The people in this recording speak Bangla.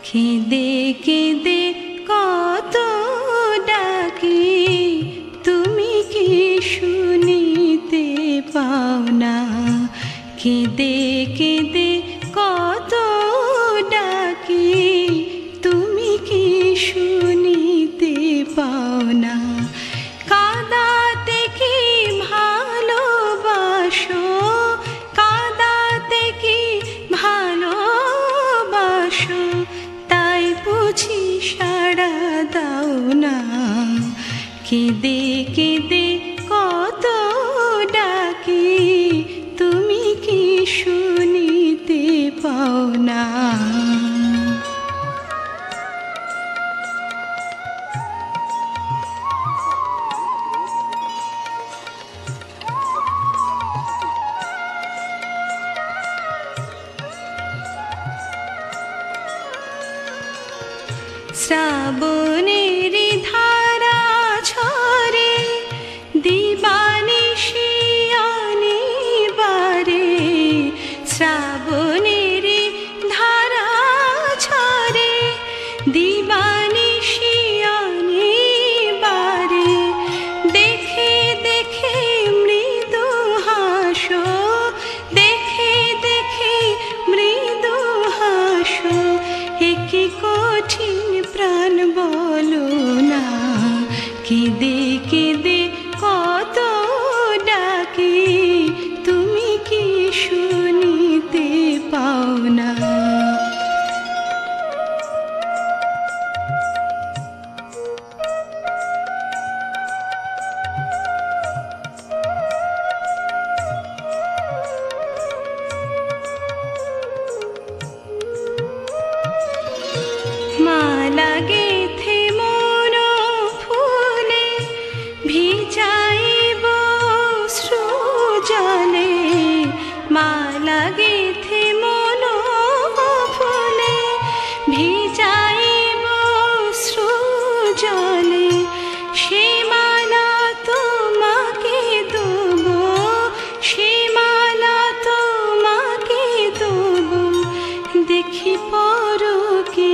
কেঁদে কেঁদে কত ডাকি, তুমি কি শুনিতে পাও না? কেঁদে কেঁদে কত ডাকি, তুমি কি শুনিতে পাও না? কাঁদাতে কি ভালোবাসো, কাঁদাতে কি ভালোবাসো, তাই বুঝি সাড়া দাও না। কেঁদে কেঁদে কত ডাকি, তুমি কি শুনিতে পাও না? শ্রাবণের ধারা ঝরে দিবানিশি অনিবারে, শ্রাবণের ধারা ঝরে দিবানিশি অনিবারে, দেখে দেখে মৃদু হাসো, দেখে দেখে মৃদু হাসো, একি কঠিন প্রাণ বলো না। কেঁদে কেঁদে কত ডাকি, তুমি কি শুনিতে পাও না? মালা গেথে মন ফুলে ভিজাইব সৃজলে, মালা গেথে মন ফুলে ভিজাইব সৃজলে, সে মালা তোমাকে দেবো, সে মালা তোমাকে দেবো, দেখি পর কি